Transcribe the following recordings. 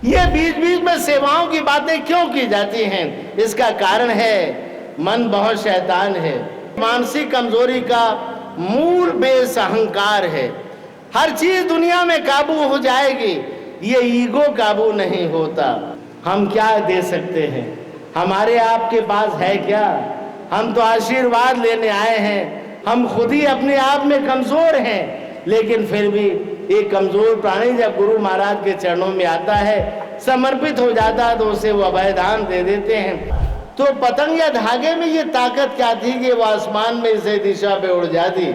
ये बीच बीच में सेवाओं की बातें क्यों की जाती हैं? इसका कारण है मन बहुत शैतान है। मानसिक कमजोरी का मूल बेस अहंकार है। हर चीज दुनिया में काबू हो जाएगी, ये ईगो काबू नहीं होता। हम क्या दे सकते हैं? हमारे आपके पास है क्या? हम तो आशीर्वाद लेने आए हैं। हम खुद ही अपने आप में कमजोर हैं, लेकिन फिर भी एक कमजोर प्राणी जब गुरु महाराज के चरणों में आता है, समर्पित हो जाता है, तो उसे वो अभयदान दे देते हैं। तो पतंग या धागे में ये ताकत क्या थी कि वो आसमान में इसे दिशा पे उड़ जाती।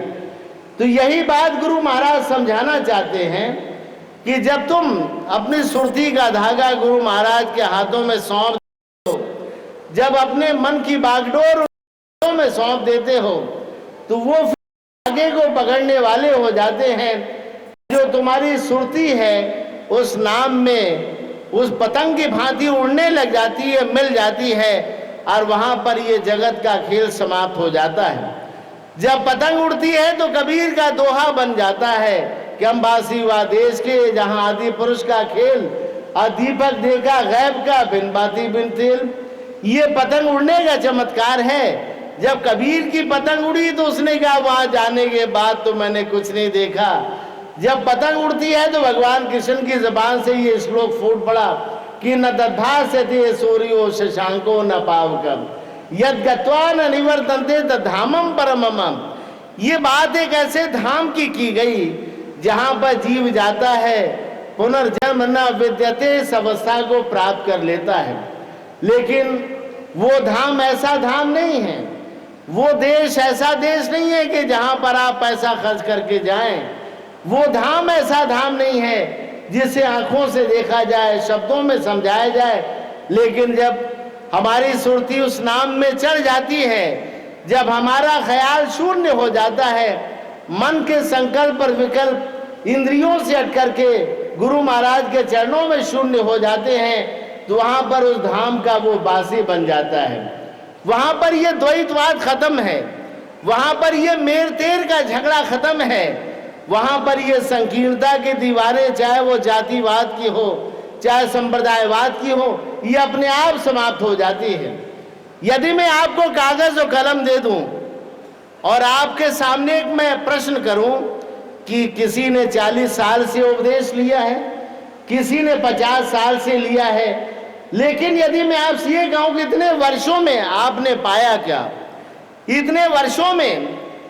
तो यही बात गुरु महाराज समझाना चाहते हैं कि जब तुम अपनी सुरती का धागा गुरु महाराज के हाथों में सौंप हो, जब अपने मन की बागडोर में सौंप देते हो, तो वो धागे को पकड़ने वाले हो जाते हैं। जो तुम्हारी सुरती है उस नाम में उस पतंग की भांति उड़ने लग जाती है, मिल जाती है, और वहां पर ये जगत का खेल समाप्त हो जाता है। जब पतंग उड़ती है तो कबीर का दोहा बन जाता है कि हम बासी व देश के, जहां आदि पुरुष का खेल, दीपक देखा गैब का, बिन बाती बिन तेल। ये पतंग उड़ने का चमत्कार है। जब कबीर की पतंग उड़ी तो उसने कहा वहां जाने के बाद तो मैंने कुछ नहीं देखा। जब पतंग उड़ती है तो भगवान कृष्ण की जबान से ये श्लोक फूट पड़ा कि न दधास्यते सूर्यो शशांको न पावकम यद गत्वा न निवर्तन्ते तद्धामम परमम। ये बात एक ऐसे धाम की गई जहां पर जीव जाता है, पुनर्जन्म न विद्यते, इस अवस्था को प्राप्त कर लेता है। लेकिन वो धाम ऐसा धाम नहीं है, वो देश ऐसा देश नहीं है कि जहां पर आप पैसा खर्च करके जाएं। वो धाम ऐसा धाम नहीं है जिसे आंखों से देखा जाए, शब्दों में समझाया जाए। लेकिन जब हमारी सुरती उस नाम में चढ़ जाती है, जब हमारा ख्याल शून्य हो जाता है, मन के संकल्प और विकल्प इंद्रियों से हट करके गुरु महाराज के चरणों में शून्य हो जाते हैं, तो वहां पर उस धाम का वो बासी बन जाता है। वहां पर ये द्वैतवाद खत्म है, वहां पर ये मेर तेर का झगड़ा खत्म है, वहां पर ये संकीर्णता की दीवारें, चाहे वो जातिवाद की हो चाहे संप्रदायवाद की हो, ये अपने आप समाप्त हो जाती है। यदि मैं आपको कागज और कलम दे दूं और आपके सामने एक मैं प्रश्न करूं कि किसी ने 40 साल से उपदेश लिया है, किसी ने 50 साल से लिया है, लेकिन यदि मैं आपसे ये कहूं कि इतने वर्षों में आपने पाया क्या? इतने वर्षों में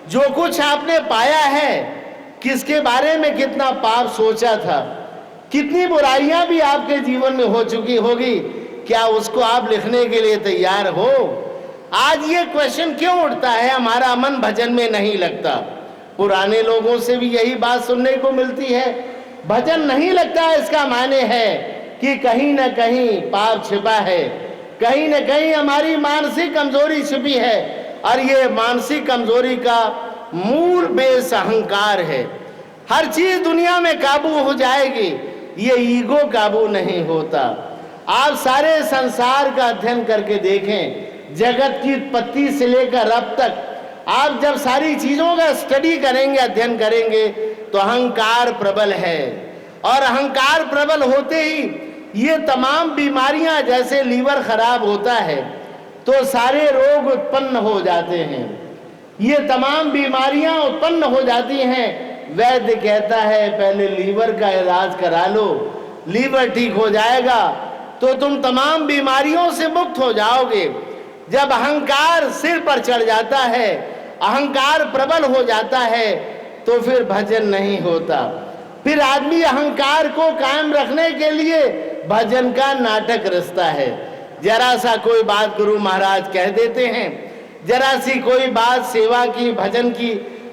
जो कुछ आपने पाया है, किसके बारे में कितना पाप सोचा था, कितनी बुराइयां भी आपके जीवन में हो चुकी होगी, क्या उसको आप लिखने के लिए तैयार हो? आज ये क्वेश्चन क्यों उठता है? हमारा मन भजन में नहीं लगता। पुराने लोगों से भी यही बात सुनने को मिलती है, भजन नहीं लगता। इसका माने है कि कहीं ना कहीं पाप छिपा है, कहीं ना कहीं हमारी मानसिक कमजोरी छिपी है, और ये मानसिक कमजोरी का मूल बेस अहंकार है। हर चीज दुनिया में काबू हो जाएगी, ये ईगो काबू नहीं होता। आप सारे संसार का अध्ययन करके देखें, जगत की उत्पत्ति से लेकर अब तक आप जब सारी चीजों का स्टडी करेंगे, अध्ययन करेंगे, तो अहंकार प्रबल है। और अहंकार प्रबल होते ही ये तमाम बीमारियां, जैसे लीवर खराब होता है तो सारे रोग उत्पन्न हो जाते हैं, ये तमाम बीमारियां उत्पन्न हो जाती हैं। वैद्य कहता है पहले लीवर का इलाज करा लो, लीवर ठीक हो जाएगा तो तुम तमाम बीमारियों से मुक्त हो जाओगे। जब अहंकार सिर पर चढ़ जाता है, अहंकार प्रबल हो जाता है, तो फिर भजन नहीं होता। फिर आदमी अहंकार को कायम रखने के लिए भजन का नाटक रचता है। जरा सा कोई बात गुरु महाराज कह देते हैं, जरा सी कोई बात सेवा की, भजन की,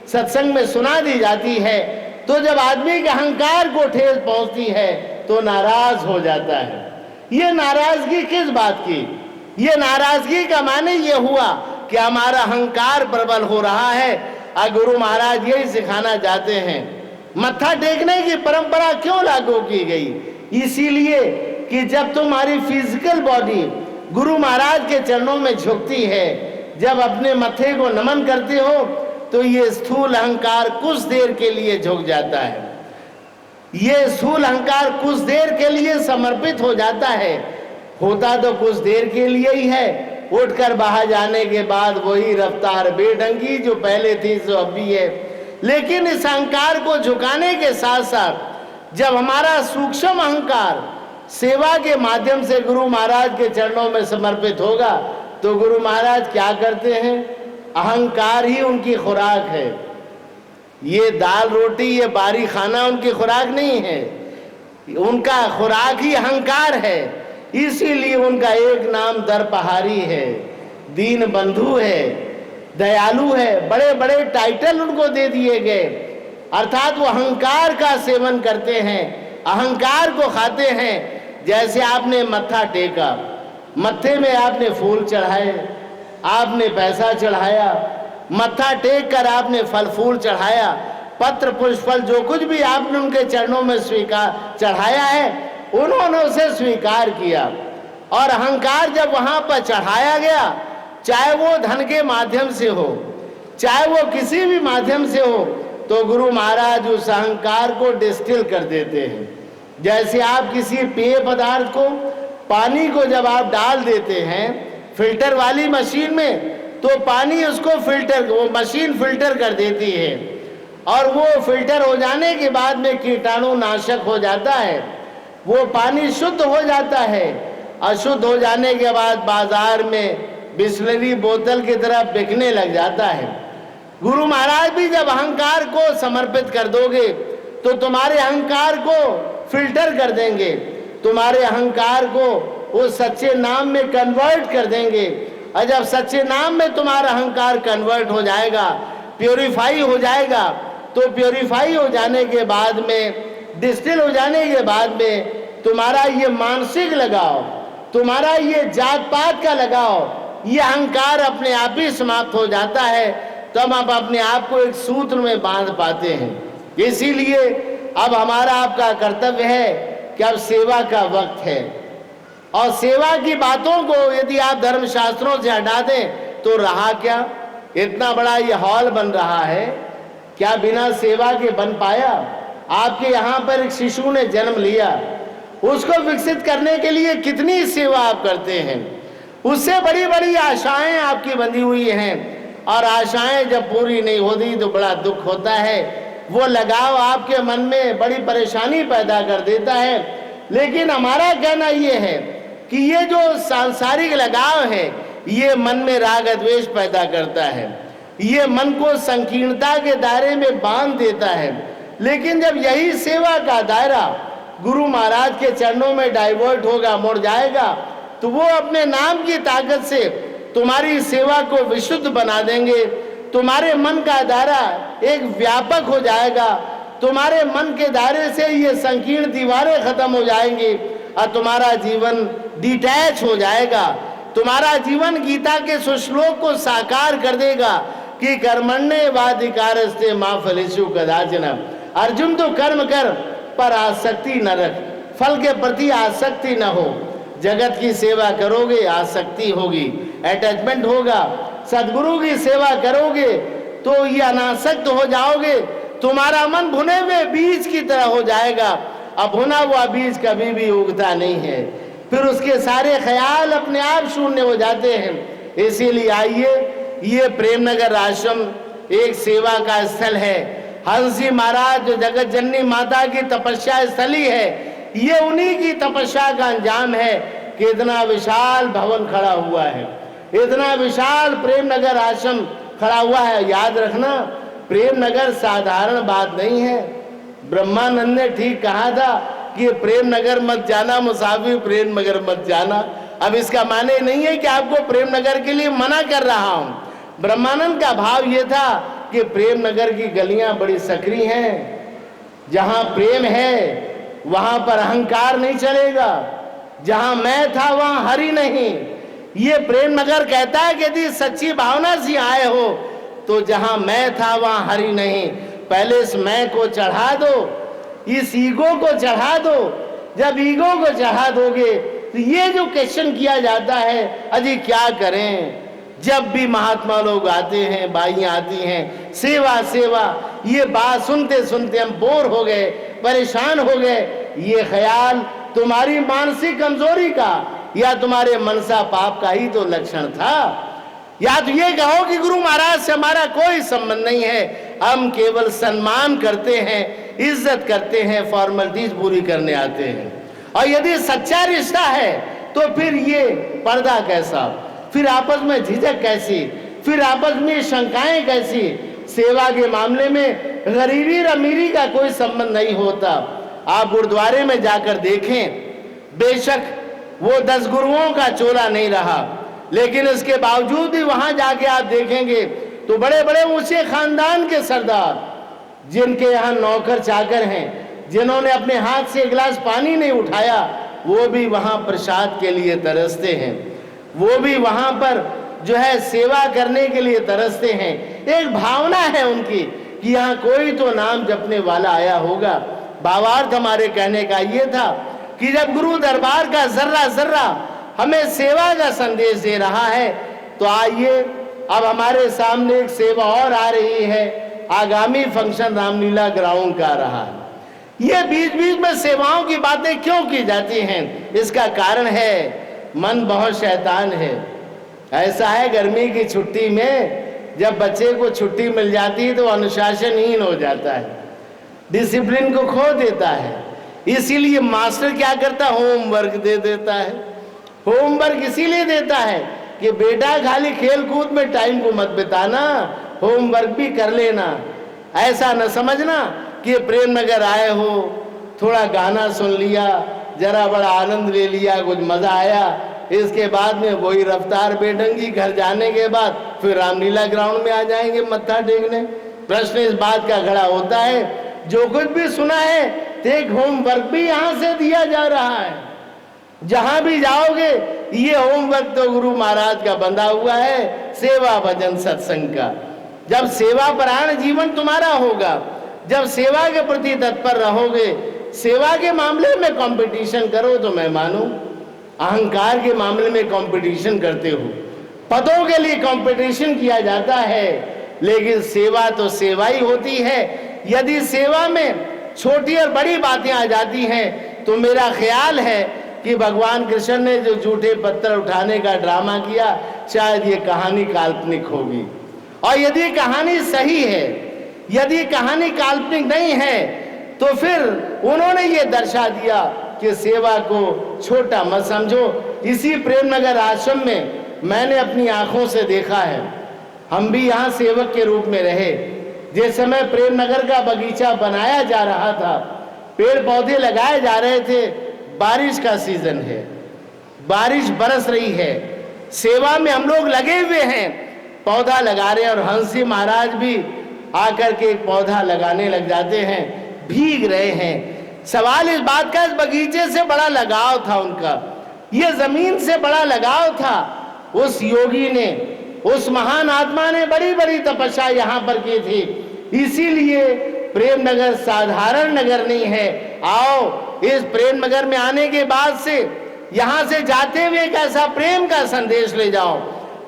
सत्संग में सुना दी जाती है, तो जब आदमी के अहंकार को ठेस पहुंचती है तो नाराज हो जाता है। ये नाराजगी किस बात की? ये नाराजगी का माने ये हुआ कि हमारा अहंकार प्रबल हो रहा है। और गुरु महाराज यही सिखाना चाहते हैं। मत्था टेकने की परंपरा क्यों लागू की गई? इसीलिए कि जब तुम्हारी फिजिकल बॉडी गुरु महाराज के चरणों में झुकती है, जब अपने मत्थे को नमन करते हो, तो ये स्थूल अहंकार कुछ देर के लिए झुक जाता है। ये स्थूल अहंकार कुछ देर के लिए समर्पित हो जाता है, होता तो कुछ देर के लिए ही है, उठकर बाहर जाने के बाद वही रफ्तार बेढंगी जो पहले थी सो अब भी है। लेकिन इस अहंकार को झुकाने के साथ साथ जब हमारा सूक्ष्म अहंकार सेवा के माध्यम से गुरु महाराज के चरणों में समर्पित होगा तो गुरु महाराज क्या करते हैं, अहंकार ही उनकी खुराक है। ये दाल रोटी ये बारी खाना उनकी खुराक नहीं है, उनका खुराक ही अहंकार है। इसीलिए उनका एक नाम दरपहारी है, दीन बंधु है, दयालु है, बड़े बड़े टाइटल उनको दे दिए गए। अर्थात वो अहंकार का सेवन करते हैं, अहंकार को खाते हैं। जैसे आपने मत्था टेका, मत्थे में आपने फूल चढ़ाए, आपने पैसा चढ़ाया, मत्था टेक कर आपने फल फूल चढ़ाया, पत्र पुष्प फल जो कुछ भी आपने उनके चरणों में स्वीकार चढ़ाया है, उन्होंने उसे स्वीकार किया। और अहंकार जब वहां पर चढ़ाया गया, चाहे वो धन के माध्यम से हो, चाहे वो किसी भी माध्यम से हो, तो गुरु महाराज उस अहंकार को डिस्टिल कर देते हैं। जैसे आप किसी पेय पदार्थ को, पानी को जब आप डाल देते हैं फिल्टर वाली मशीन में, तो पानी उसको फिल्टर, वो मशीन फिल्टर कर देती है, और वो फिल्टर हो जाने के बाद में कीटाणु नाशक हो जाता है, वो पानी शुद्ध हो जाता है। अशुद्ध हो जाने के बाद बाजार में बिस्लरी बोतल की तरह बिकने लग जाता है। गुरु महाराज भी जब अहंकार को समर्पित कर दोगे तो तुम्हारे अहंकार को फिल्टर कर देंगे, तुम्हारे अहंकार को वो सच्चे नाम में कन्वर्ट कर देंगे। और जब सच्चे नाम में तुम्हारा अहंकार कन्वर्ट हो जाएगा, प्योरीफाई हो जाएगा, तो प्योरीफाई हो जाने के बाद में, डिस्टिल हो जाने के बाद में, तुम्हारा ये मानसिक लगाव, तुम्हारा ये जात पात का लगाव, ये अहंकार अपने आप ही समाप्त हो जाता है। तब आप अपने आप को एक सूत्र में बांध पाते हैं। इसीलिए अब हमारा आपका कर्तव्य है कि अब सेवा का वक्त है, और सेवा की बातों को यदि आप धर्मशास्त्रों से हटा दें तो रहा क्या, इतना बड़ा ये हॉल बन रहा है, क्या बिना सेवा के बन पाया? आपके यहाँ पर एक शिशु ने जन्म लिया, उसको विकसित करने के लिए कितनी सेवा आप करते हैं, उससे बड़ी बड़ी आशाएं आपकी बंधी हुई हैं, और आशाएं जब पूरी नहीं होती तो बड़ा दुख होता है। वो लगाव आपके मन में बड़ी परेशानी पैदा कर देता है। लेकिन हमारा कहना ये है कि ये जो सांसारिक लगाव है, ये मन में राग द्वेष पैदा करता है, ये मन को संकीर्णता के दायरे में बांध देता है। लेकिन जब यही सेवा का दायरा गुरु महाराज के चरणों में डाइवर्ट होगा, मुड़ जाएगा, तो वो अपने नाम की ताकत से तुम्हारी सेवा को विशुद्ध बना देंगे। तुम्हारे मन का दायरा एक व्यापक हो जाएगा, तुम्हारे मन के दायरे से ये संकीर्ण दीवारें खत्म हो जाएंगी, और तुम्हारा जीवन डिटैच हो जाएगा। तुम्हारा जीवन गीता के सुश्लोक को साकार कर देगा कि कर्मण्ये वाधिकारस्ते मा फलेषु कदाचन। अर्जुन तो कर्म कर पर आसक्ति न रख, फल के प्रति आसक्ति न हो। जगत की सेवा करोगे आसक्ति होगी, अटैचमेंट होगा। सदगुरु की सेवा करोगे तो ये अनासक्त हो जाओगे, तुम्हारा मन भुने हुए बीज की तरह हो जाएगा। अब भुना हुआ बीज कभी भी उगता नहीं है, फिर उसके सारे ख्याल अपने आप शून्य हो जाते हैं। इसीलिए आइए, ये प्रेमनगर आश्रम एक सेवा का स्थल है। हंस जी महाराज जो जगत जननी माता की तपस्या स्थली है, ये उन्हीं की तपस्या का अंजाम है कि इतना विशाल भवन खड़ा हुआ है, इतना विशाल प्रेमनगर आश्रम खड़ा हुआ है। याद रखना, प्रेमनगर साधारण बात नहीं है। ब्रह्मानंद ने ठीक कहा था कि प्रेमनगर मत जाना, मुसाफिर प्रेमनगर मत जाना। अब इसका माने नहीं है कि आपको प्रेमनगर के लिए मना कर रहा हूं। ब्रह्मानंद का भाव ये था कि प्रेमनगर की गलियां बड़ी सकरी हैं, जहां प्रेम है वहां पर अहंकार नहीं चलेगा, जहां मैं था वहां हरि नहीं। ये प्रेमनगर कहता है कि यदि सच्ची भावना से आए हो तो जहां मैं था वहां हरि नहीं। पहले इस मैं को चढ़ा दो, इस ईगो को चढ़ा दो। जब ईगो को चढ़ा दोगे तो ये जो क्वेश्चन किया जाता है, अजी क्या करें, जब भी महात्मा लोग आते हैं, बाइयां आती हैं, सेवा सेवा, ये बात सुनते सुनते हम बोर हो गए, परेशान हो गए। ये ख्याल तुम्हारी मानसिक कमजोरी का या तुम्हारे मनसा पाप का ही तो लक्षण था। या तो ये कहो कि गुरु महाराज से हमारा कोई संबंध नहीं है, हम केवल सम्मान करते हैं, इज्जत करते हैं, फॉर्मेलिटीज पूरी करने आते हैं। और यदि सच्चा रिश्ता है तो फिर ये पर्दा कैसा, फिर आपस में झिझक कैसी, फिर आपस में शंकाएं कैसी। सेवा के मामले में गरीबी अमीरी का कोई संबंध नहीं होता। आप गुरुद्वारे में जाकर देखें, बेशक वो 10 गुरुओं का चोला नहीं रहा, लेकिन इसके बावजूद भी वहां जाके आप देखेंगे तो बड़े बड़े ऊंचे खानदान के सरदार, जिनके यहाँ नौकर चाकर हैं, जिन्होंने अपने हाथ से एक गिलास पानी नहीं उठाया, वो भी वहां प्रसाद के लिए तरसते हैं। वो भी वहां पर जो है सेवा करने के लिए तरसते हैं। एक भावना है उनकी कि यहाँ कोई तो नाम जपने वाला आया होगा। भावार्थ हमारे कहने का ये था कि जब गुरु दरबार का जर्रा जर्रा हमें सेवा का संदेश दे रहा है, तो आइए अब हमारे सामने एक सेवा और आ रही है। आगामी फंक्शन रामलीला ग्राउंड का रहा है। ये बीच बीच में सेवाओं की बातें क्यों की जाती हैं? इसका कारण है मन बहुत शैतान है। ऐसा है, गर्मी की छुट्टी में जब बच्चे को छुट्टी मिल जाती है तो अनुशासनहीन हो जाता है, डिसिप्लिन को खो देता है। इसीलिए मास्टर क्या करता है, होमवर्क दे देता है। होमवर्क इसीलिए देता है कि बेटा खाली खेल कूद में टाइम को मत बिताना, होमवर्क भी कर लेना। ऐसा न समझना कि प्रेम नगर आए हो, थोड़ा गाना सुन लिया, जरा बड़ा आनंद ले लिया, कुछ मजा आया, इसके बाद में वही रफ्तार बेढंगी, घर जाने के बाद फिर रामलीला ग्राउंड में आ जाएंगे मत्था टेकने। प्रश्न इस बात का खड़ा होता है, जो कुछ भी सुना है टेक होमवर्क भी यहाँ से दिया जा रहा है। जहां भी जाओगे ये होमवर्क तो गुरु महाराज का बंधा हुआ है, सेवा भजन सत्संग का। जब सेवा परायण जीवन तुम्हारा होगा, जब सेवा के प्रति तत्पर रहोगे, सेवा के मामले में कंपटीशन करो तो मैं मानूं। अहंकार के मामले में कंपटीशन करते हो, पदों के लिए कंपटीशन किया जाता है, लेकिन सेवा तो सेवा ही होती है। यदि सेवा में छोटी और बड़ी बातें आ जाती हैं तो मेरा ख्याल है कि भगवान कृष्ण ने जो झूठे पत्थर उठाने का ड्रामा किया, शायद ये कहानी काल्पनिक होगी। और यदि कहानी सही है, यदि कहानी काल्पनिक नहीं है, तो फिर उन्होंने ये दर्शा दिया कि सेवा को छोटा मत समझो। इसी प्रेम नगर आश्रम में मैंने अपनी आंखों से देखा है, हम भी यहाँ सेवक के रूप में रहे। जिस समय प्रेम नगर का बगीचा बनाया जा रहा था, पेड़ पौधे लगाए जा रहे थे, बारिश का सीजन है, बारिश बरस रही है, सेवा में हम लोग लगे हुए हैं, पौधा लगा रहे हैं। और हंसी महाराज भी आकर के एक पौधा लगाने लग जाते हैं, भीग रहे हैं। सवाल इस बात का, इस बगीचे से बड़ा लगाव था उनका, ये जमीन से बड़ा लगाव था। उस योगी ने, उस महान आत्मा ने बड़ी बड़ी तपस्या यहाँ पर की थी। इसीलिए प्रेम नगर साधारण नगर नहीं है। आओ इस प्रेम नगर में आने के बाद से, यहाँ से जाते हुए एक ऐसा प्रेम का संदेश ले जाओ,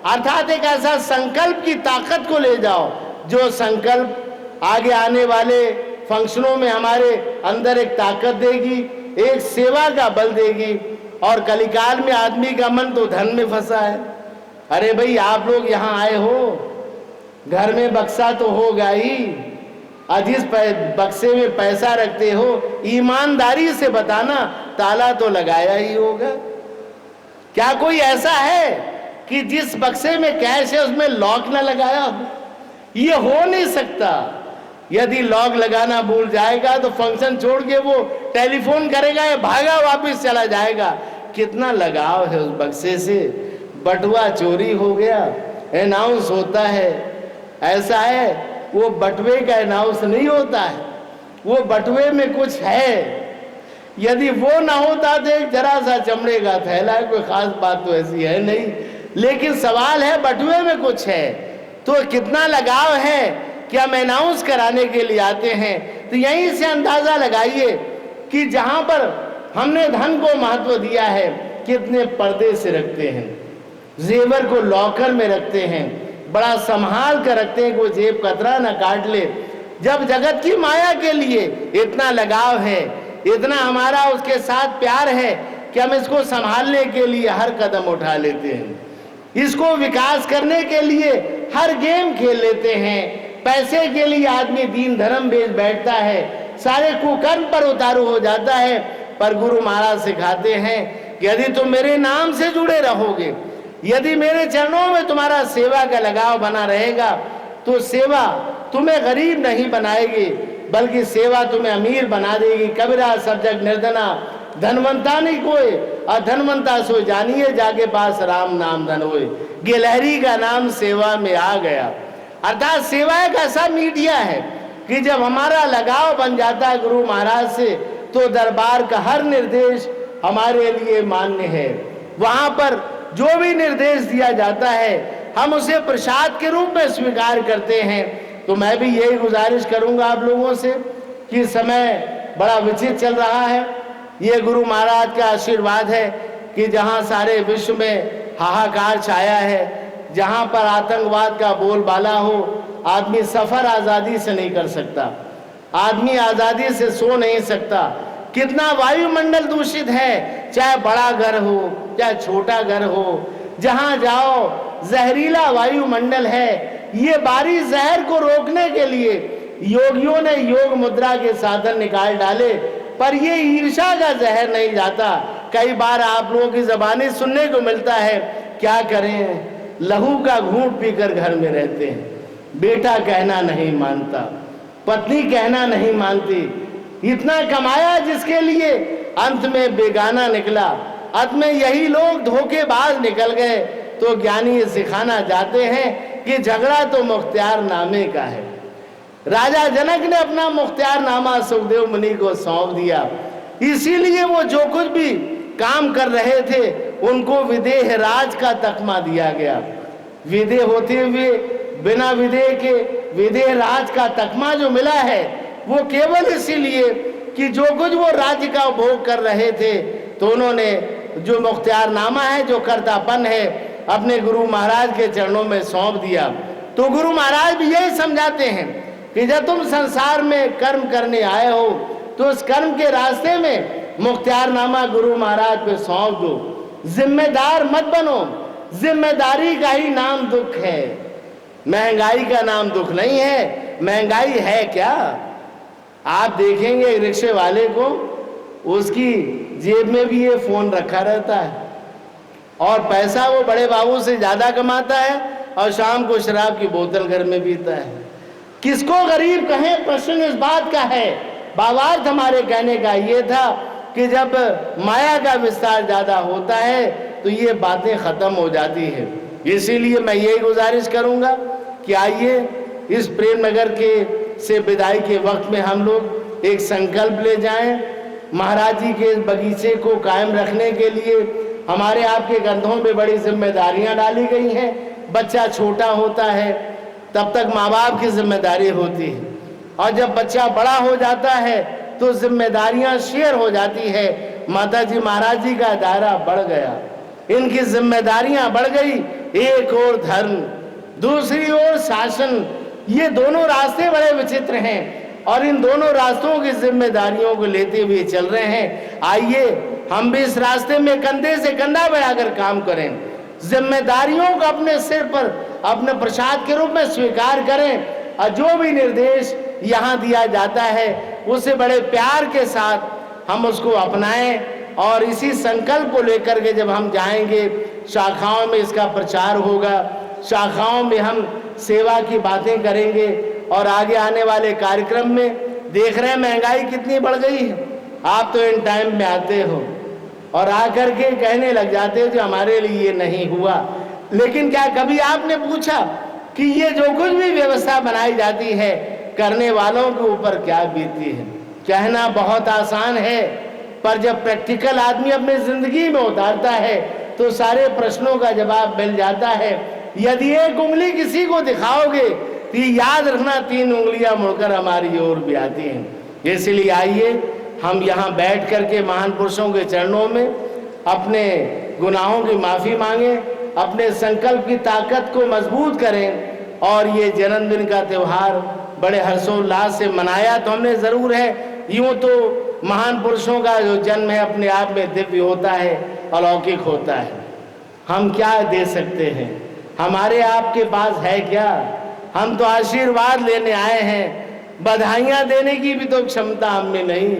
अर्थात एक ऐसा संकल्प की ताकत को ले जाओ, जो संकल्प आगे आने वाले फंक्शनों में हमारे अंदर एक ताकत देगी, एक सेवा का बल देगी। और कलिकाल में आदमी का मन तो धन में फंसा है। अरे भाई, आप लोग यहाँ आए हो, घर में बक्सा तो होगा ही, जिस बक्से में पैसा रखते हो ईमानदारी से बताना, ताला तो लगाया ही होगा। क्या कोई ऐसा है कि जिस बक्से में कैश है उसमें लॉक ना लगाया हो? ये हो नहीं सकता। यदि लॉक लगाना भूल जाएगा तो फंक्शन छोड़ के वो टेलीफोन करेगा या भागा वापस चला जाएगा। कितना लगाव है उस बक्से से। बटुआ चोरी हो गया, अनाउंस होता है, ऐसा है वो बटुए का अनाउंस नहीं होता है, वो बटुए में कुछ है। यदि वो ना होता तो एक जरा सा चमड़े का थैला है, कोई खास बात तो ऐसी है नहीं, लेकिन सवाल है बटुए में कुछ है। तो कितना लगाव है कि हम अनाउंस कराने के लिए आते हैं। तो यहीं से अंदाजा लगाइए कि जहां पर हमने धन को महत्व दिया है, कितने पर्दे से रखते हैं, जेवर को लॉकर में रखते हैं, बड़ा संभाल कर रखते हैं, कोई जेब कतरा ना काट ले। जब जगत की माया के लिए इतना लगाव है, इतना हमारा उसके साथ प्यार है कि हम इसको संभालने के लिए हर कदम उठा लेते हैं, इसको विकास करने के लिए हर गेम खेल लेते हैं। पैसे के लिए आदमी दीन धर्म बेच बैठता है, सारे कुकर्म पर उतारू हो जाता है। पर गुरु महाराज सिखाते हैं कि यदि तुम मेरे नाम से जुड़े रहोगे, यदि मेरे चरणों में तुम्हारा सेवा का लगाव बना रहेगा, तो सेवा तुम्हें गरीब नहीं बनाएगी, बल्कि सेवा तुम्हें अमीर बना देगी। कबीरा सब जग निर्धना, धनवंता नहीं कोई, और धनवंता सो जानिए जाके पास राम नाम धन होए। गिलहरी का नाम सेवा में आ गया। अर्थात सेवा एक ऐसा मीडिया है कि जब हमारा लगाव बन जाता है गुरु महाराज से, तो दरबार का हर निर्देश हमारे लिए मान्य है। वहां पर जो भी निर्देश दिया जाता है हम उसे प्रसाद के रूप में स्वीकार करते हैं। तो मैं भी यही गुजारिश करूंगा आप लोगों से कि समय बड़ा विचित्र चल रहा है। ये गुरु महाराज का आशीर्वाद है कि जहां सारे विश्व में हाहाकार छाया है, जहां पर आतंकवाद का बोलबाला हो, आदमी सफर आज़ादी से नहीं कर सकता, आदमी आज़ादी से सो नहीं सकता। कितना वायुमंडल दूषित है, चाहे बड़ा घर हो चाहे छोटा घर हो, जहां जाओ जहरीला वायुमंडल है। ये बारी जहर को रोकने के लिए योगियों ने योग मुद्रा के साधन निकाल डाले, पर ये ईर्ष्या का जहर नहीं जाता। कई बार आप लोगों की ज़बानी सुनने को मिलता है, क्या करें, लहू का घूंट पीकर घर में रहते हैं, बेटा कहना नहीं मानता, पत्नी कहना नहीं मानती, इतना कमाया जिसके लिए अंत में बेगाना निकला, अंत में यही लोग धोखेबाज निकल गए। तो ज्ञानी ये सिखाना चाहते हैं कि झगड़ा तो मुख्तियार नामे का है। राजा जनक ने अपना मुख्तियार नामा सुखदेव मुनि को सौंप दिया, इसीलिए वो जो कुछ भी काम कर रहे थे उनको विदेह राज का तकमा दिया गया। विदेह होते हुए बिना विदेह के विदेह राज का तकमा जो मिला है वो केवल इसीलिए कि जो कुछ वो राज्य का उपभोग कर रहे थे, तो उन्होंने जो मुख्तियारनामा है, जो कर्तापन है, अपने गुरु महाराज के चरणों में सौंप दिया। तो गुरु महाराज भी यही समझाते हैं कि जब तुम संसार में कर्म करने आए हो तो उस कर्म के रास्ते में मुख्तियारनामा गुरु महाराज पे सौंप दो। जिम्मेदार मत बनो, जिम्मेदारी का ही नाम दुख है, महंगाई का नाम दुख नहीं है। महंगाई है क्या? आप देखेंगे रिक्शे वाले को, उसकी जेब में भी ये फोन रखा रहता है और पैसा वो बड़े बाबू से ज्यादा कमाता है और शाम को शराब की बोतल घर में पीता है। किसको गरीब कहें, प्रश्न इस बात का है। भावार्थ हमारे कहने का ये था कि जब माया का विस्तार ज्यादा होता है तो ये बातें खत्म हो जाती है। इसीलिए मैं यही गुजारिश करूंगा कि आइए इस प्रेम नगर के से विदाई के वक्त में हम लोग एक संकल्प ले जाएं। महाराज जी के इस बगीचे को कायम रखने के लिए हमारे आपके कंधों पे बड़ी जिम्मेदारियां डाली गई हैं। बच्चा छोटा होता है तब तक माँ बाप की जिम्मेदारी होती है, और जब बच्चा बड़ा हो जाता है तो जिम्मेदारियां शेयर हो जाती है। माता जी महाराज जी का दायरा बढ़ गया, इनकी जिम्मेदारियां बढ़ गई। एक ओर धर्म, दूसरी ओर शासन, ये दोनों रास्ते बड़े विचित्र हैं और इन दोनों रास्तों की जिम्मेदारियों को लेते हुए चल रहे हैं। आइए हम भी इस रास्ते में कंधे से कंधा बढ़ाकर काम करें, जिम्मेदारियों को अपने सिर पर अपने प्रसाद के रूप में स्वीकार करें, और जो भी निर्देश यहाँ दिया जाता है उसे बड़े प्यार के साथ हम उसको अपनाएं। और इसी संकल्प को लेकर के जब हम जाएंगे, शाखाओं में इसका प्रचार होगा, शाखाओं में हम सेवा की बातें करेंगे, और आगे आने वाले कार्यक्रम में देख रहे हैं महंगाई कितनी बढ़ गई है। आप तो इन टाइम में आते हो और आकर के कहने लग जाते हो जो हमारे लिए नहीं हुआ, लेकिन क्या कभी आपने पूछा कि ये जो कुछ भी व्यवस्था बनाई जाती है करने वालों के ऊपर क्या बीतती है? कहना बहुत आसान है, पर जब प्रैक्टिकल आदमी अपनी जिंदगी में उतारता है तो सारे प्रश्नों का जवाब मिल जाता है। यदि एक उंगली किसी को दिखाओगे तो याद रखना 3 उंगलियां मुड़कर हमारी ओर भी आती हैं। इसलिए आइए हम यहाँ बैठ करके महान पुरुषों के चरणों में अपने गुनाहों की माफ़ी मांगें, अपने संकल्प की ताकत को मजबूत करें, और ये जन्मदिन का त्यौहार बड़े हर्षोल्लास से मनाया तो हमने ज़रूर है। यूँ तो महान पुरुषों का जो जन्म है अपने आप में दिव्य होता है, अलौकिक होता है। हम क्या दे सकते हैं? हमारे आपके पास है क्या? हम तो आशीर्वाद लेने आए हैं, बधाइयाँ देने की भी तो क्षमता हम में नहीं।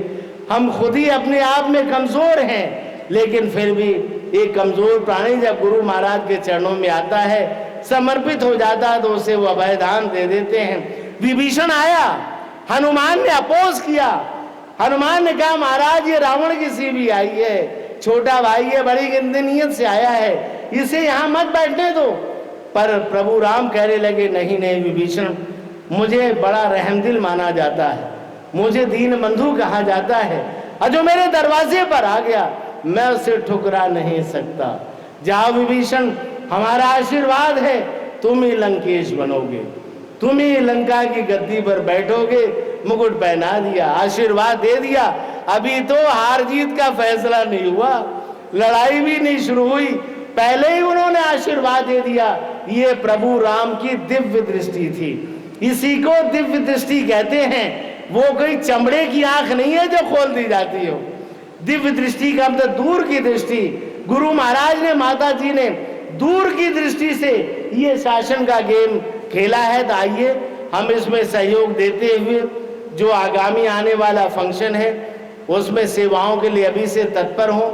हम खुद ही अपने आप में कमज़ोर हैं, लेकिन फिर भी एक कमज़ोर प्राणी जब गुरु महाराज के चरणों में आता है, समर्पित हो जाता है, तो उसे वो अभयदान दे देते हैं। विभीषण आया, हनुमान ने अपोज किया। हनुमान ने कहा महाराज ये रावण की सी भी आई है, छोटा भाई है, बड़ी गंदी नीयत से आया है, इसे यहाँ मत बैठने दो। पर प्रभु राम कहने लगे नहीं नहीं विभीषण, मुझे बड़ा रहमदिल माना जाता है, मुझे दीन बंधु कहा जाता है, और जो मेरे दरवाजे पर आ गया मैं उसे ठुकरा नहीं सकता। जाओ विभीषण, हमारा आशीर्वाद है, तुम ही लंकेश बनोगे, तुम ही लंका की गद्दी पर बैठोगे। मुकुट पहना दिया, आशीर्वाद दे दिया। अभी तो हार जीत का फैसला नहीं हुआ, लड़ाई भी नहीं शुरू हुई, पहले ही उन्होंने आशीर्वाद दे दिया। ये प्रभु राम की दिव्य दृष्टि थी, इसी को दिव्य दृष्टि कहते हैं। वो कोई चमड़े की आंख नहीं है जो खोल दी जाती हो। दिव्य दृष्टि का मतलब दूर की दृष्टि। गुरु महाराज ने, माता जी ने दूर की दृष्टि से ये शासन का गेम खेला है। तो आइए हम इसमें सहयोग देते हुए जो आगामी आने वाला फंक्शन है उसमें सेवाओं के लिए अभी से तत्पर हों।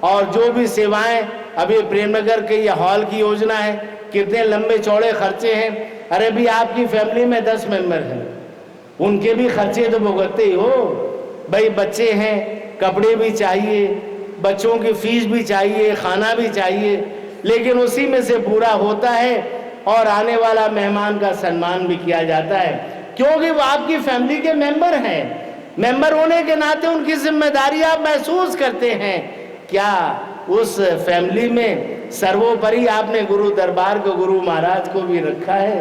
और जो भी सेवाएं अभी प्रेमनगर के ये हॉल की योजना है, कितने लंबे चौड़े खर्चे हैं। अरे भी आपकी फैमिली में 10 मेंबर हैं, उनके भी खर्चे तो भुगतते ही हो भाई। बच्चे हैं, कपड़े भी चाहिए, बच्चों की फीस भी चाहिए, खाना भी चाहिए, लेकिन उसी में से पूरा होता है और आने वाला मेहमान का सम्मान भी किया जाता है, क्योंकि वो आपकी फैमिली के मेंबर हैं। मेंबर होने के नाते उनकी जिम्मेदारी आप महसूस करते हैं। क्या उस फैमिली में सर्वोपरि आपने गुरु दरबार को, गुरु महाराज को भी रखा है?